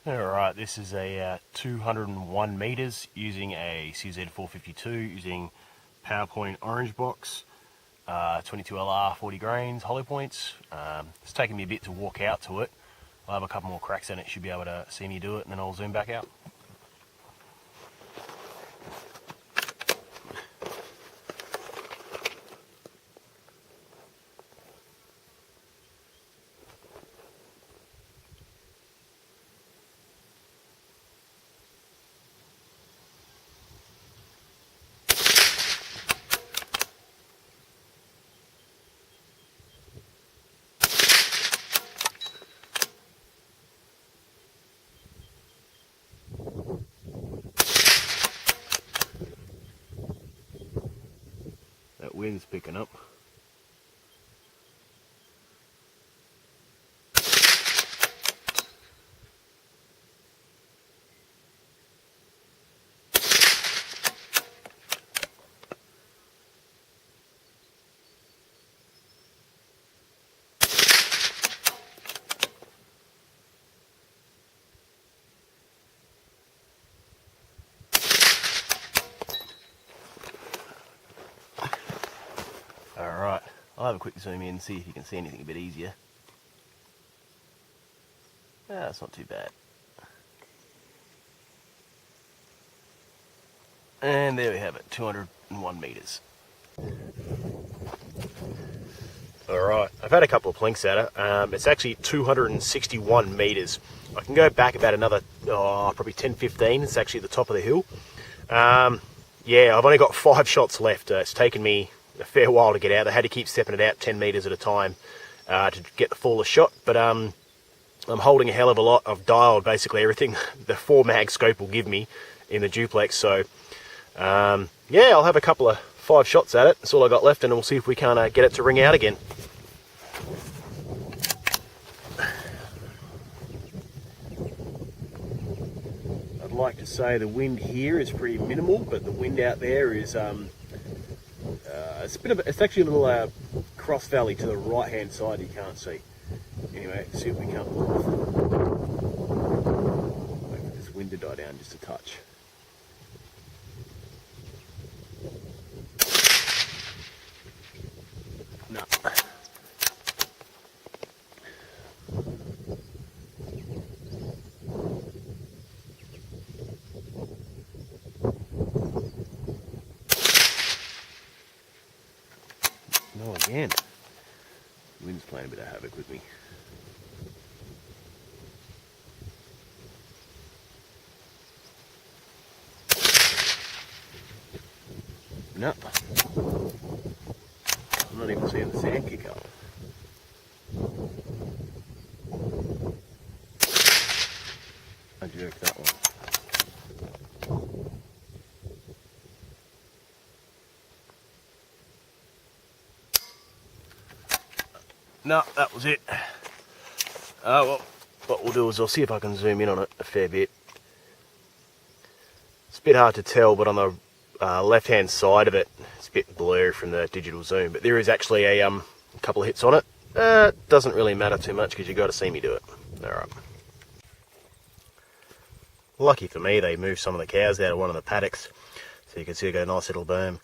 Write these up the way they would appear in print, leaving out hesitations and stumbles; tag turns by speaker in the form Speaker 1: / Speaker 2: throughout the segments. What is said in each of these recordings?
Speaker 1: Alright, this is a 201 meters using a CZ452 using PowerPoint orange box, 22LR 40 grains, hollow points. It's taken me a bit to walk out to it. I'll have a couple more cracks in it, should be able to see me do it, and then I'll zoom back out. That wind's picking up. Alright, I'll have a quick zoom in and see if you can see anything a bit easier. Ah, it's not too bad. And there we have it, 201 meters. Alright, I've had a couple of plinks at it. It's actually 261 meters. I can go back about another, probably 10-15. It's actually the top of the hill. Yeah, I've only got 5 shots left. It's taken me a fair while to get out. I had to keep stepping it out 10 meters at a time to get the fullest shot. But I'm holding a hell of a lot. I've dialed basically everything the 4 mag scope will give me in the duplex. So yeah, I'll have a couple of 5 shots at it. That's all I got left, and we'll see if we can get it to ring out again. I'd like to say the wind here is pretty minimal, but the wind out there is it's actually a little cross valley to the right hand side you can't see. Anyway, let's see if we can't pull off. Wait for this wind to die down just a touch. No. No, again. The wind's playing a bit of havoc with me. No. I'm not even seeing the sand kick up. I jerked that one. No, that was it. Well, what we'll do is I'll see if I can zoom in on it a fair bit. It's a bit hard to tell, but on the left hand side of it, it's a bit blurry from the digital zoom, but there is actually a couple of hits on it. Doesn't really matter too much because you've got to see me do it. Alright. Lucky for me, they moved some of the cows out of one of the paddocks, so you can see I got a nice little berm.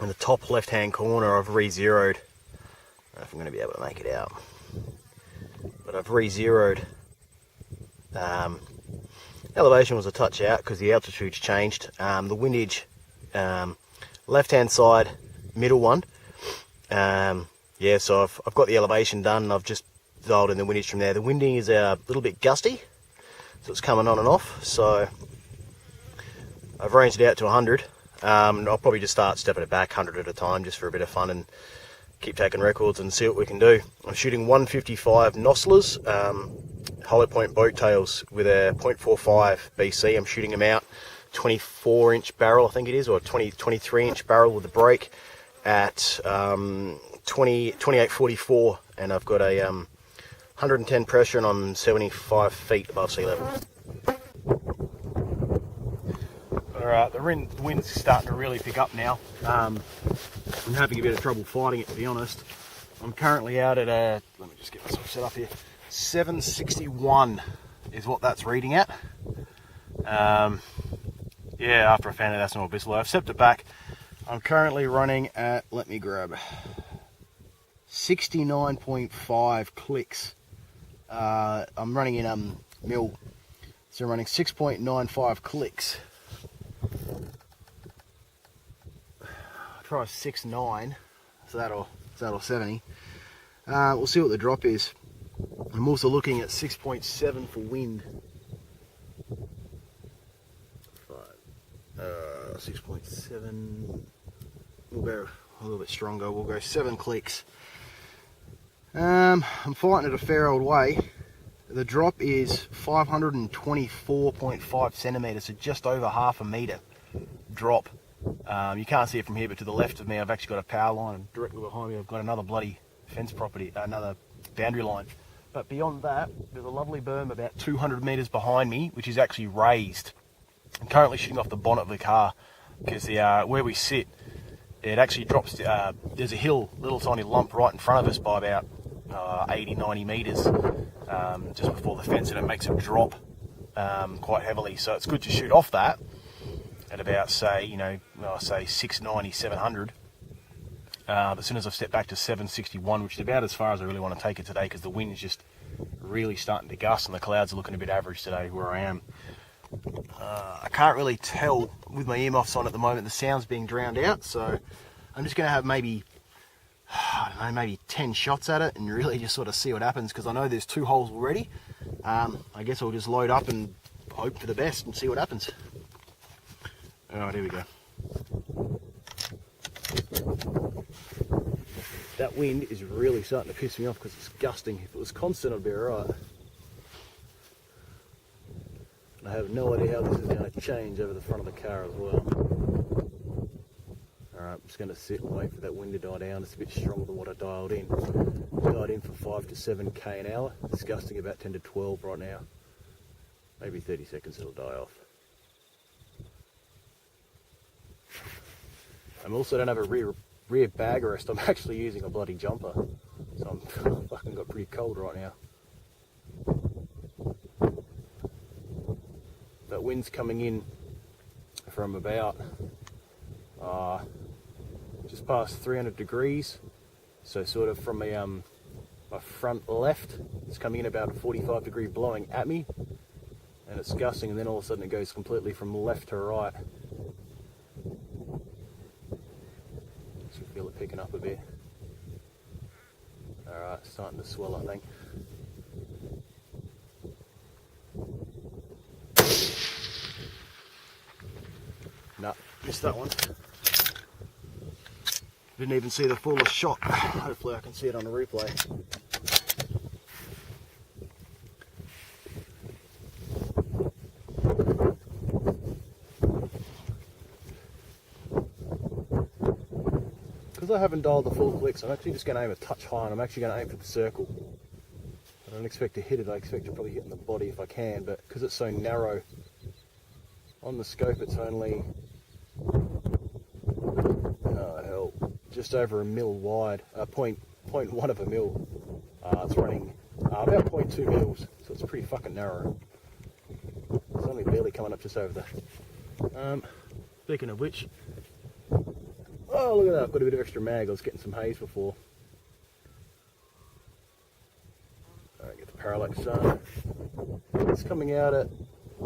Speaker 1: In the top left hand corner, I've re-zeroed. I don't know if I'm going to be able to make it out, but I've re-zeroed. Elevation was a touch out because the altitude's changed. The windage, left hand side, middle one. Yeah, so I've got the elevation done, and I've just dialed in the windage from there. The winding is a little bit gusty, so it's coming on and off. So I've ranged it out to 100. And I'll probably just start stepping it back 100 at a time just for a bit of fun and keep taking records and see what we can do. I'm shooting 155 Noslers, hollow point boat tails with a 0.45 BC. I'm shooting them out 24-inch barrel, I think it is, or 23-inch barrel with a brake at 2844, and I've got a 110 pressure, and I'm 75 feet above sea level. Alright, the wind's starting to really pick up now. I'm having a bit of trouble fighting it, to be honest. I'm currently out at let me just get myself set up here, 761 is what that's reading at. Yeah, after I found out that's not a Bissell, I've stepped it back. I'm currently running at, let me grab, 69.5 clicks. I'm running in mil, so I'm running 6.95 clicks. I'll try 6.9, so that'll 70. We'll see what the drop is. I'm also looking at 6.7 for wind. 6.7. We'll go a little bit stronger. We'll go 7 clicks. I'm fighting it a fair old way. The drop is 524.5 centimeters, so just over half a meter drop. You can't see it from here, but to the left of me, I've actually got a power line, and directly behind me, I've got another bloody fence property, another boundary line. But beyond that, there's a lovely berm about 200 meters behind me, which is actually raised. I'm currently shooting off the bonnet of the car because where we sit, it actually drops. There's a hill, little tiny lump right in front of us by about 80, 90 meters just before the fence, and it makes it drop quite heavily. So it's good to shoot off that at about, say, say 690, 700. But as soon as I've stepped back to 761, which is about as far as I really want to take it today, because the wind's just really starting to gust and the clouds are looking a bit average today where I am. I can't really tell with my earmuffs on at the moment. The sound's being drowned out, so I'm just going to have maybe 10 shots at it and really just sort of see what happens, because I know there's 2 holes already. I guess I'll just load up and hope for the best and see what happens. Alright, here we go. That wind is really starting to piss me off because it's gusting. If it was constant, I'd be alright. I have no idea how this is going to change over the front of the car as well. Alright, I'm just going to sit and wait for that wind to die down. It's a bit stronger than what I dialed in. Dialed in for 5 to 7 k an hour. It's gusting about 10 to 12 right now. Maybe 30 seconds it'll die off. I also don't have a rear bag rest. I'm actually using a bloody jumper. So I'm fucking got pretty cold right now. That wind's coming in from about just past 300 degrees, so sort of from my front left, it's coming in about a 45 degree blowing at me, and it's gusting, and then all of a sudden it goes completely from left to right. So feel it picking up a bit. Alright, it's starting to swell, I think. No, missed that one. Didn't even see the fullest shot. Hopefully I can see it on the replay. Because I haven't dialed the full clicks, I'm actually just going to aim a touch high, and I'm actually going to aim for the circle. I don't expect to hit it, I expect to probably hit in the body if I can, but because it's so narrow, on the scope it's only, just over a mil wide, 0.1 of a mil. It's running about 0.2 mils, so it's pretty fucking narrow. It's only barely coming up just over the. Speaking of which, oh look at that! I've got a bit of extra mag. I was getting some haze before. Alright, get the parallax done. It's coming out at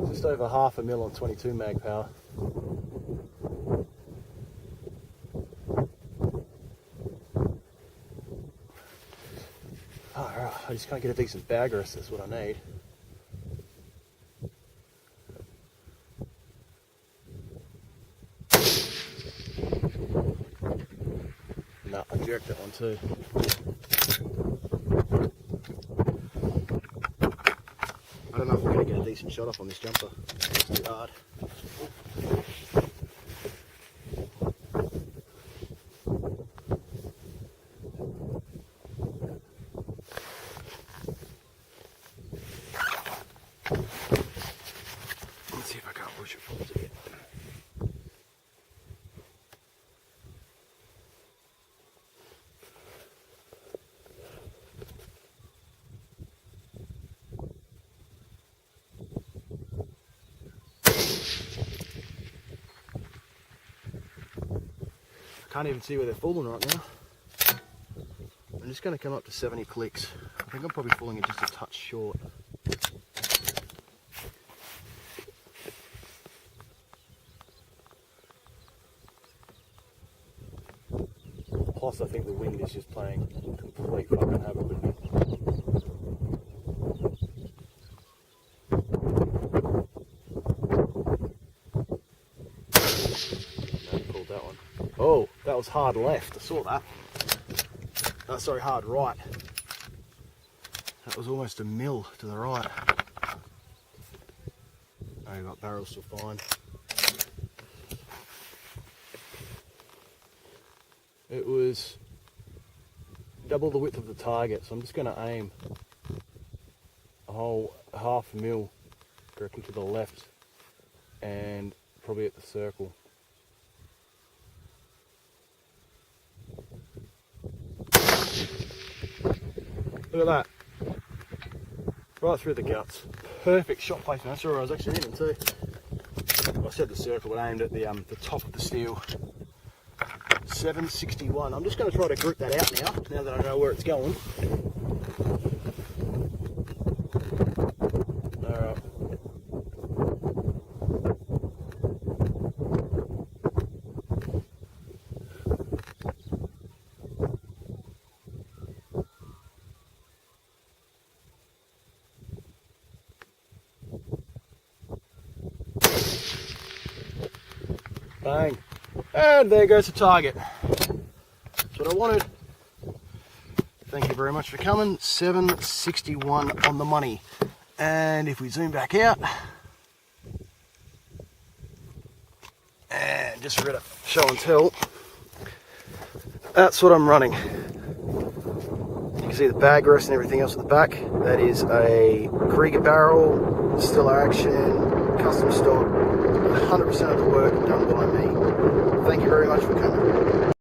Speaker 1: just over half a mil on 22 mag power. I just can't get a decent bag rest, that's what I need. No, I jerked that one too. I don't know if we're going to get a decent shot off on this jumper. It's too hard. Let's see if I can't push it forward a bit. Can't even see where they're falling right now. I'm just going to come up to 70 clicks. I think I'm probably falling it just a touch short. Plus, I think the wind is just playing complete fucking havoc with me. No, pulled that one. Oh, that was hard left. I saw that. Oh, sorry, hard right. That was almost a mil to the right. Oh, you got barrels still fine. It was double the width of the target, so I'm just going to aim a whole half mil directly to the left and probably at the circle. Look at that. Right through the guts. Perfect shot placement. That's where I was actually aiming too. I said the circle, but I aimed at the top of the steel. 761. I'm just going to try to group that out now that I know where it's going. Alright. Bang. And there goes the target. That's what I wanted. Thank you very much for coming. 761 on the money. And if we zoom back out, and just for a bit of show and tell, that's what I'm running. You can see the bag rest and everything else at the back. That is a Krieger barrel, Stellar Action, custom stock, 100% of the work done by me. Thank you very much for coming.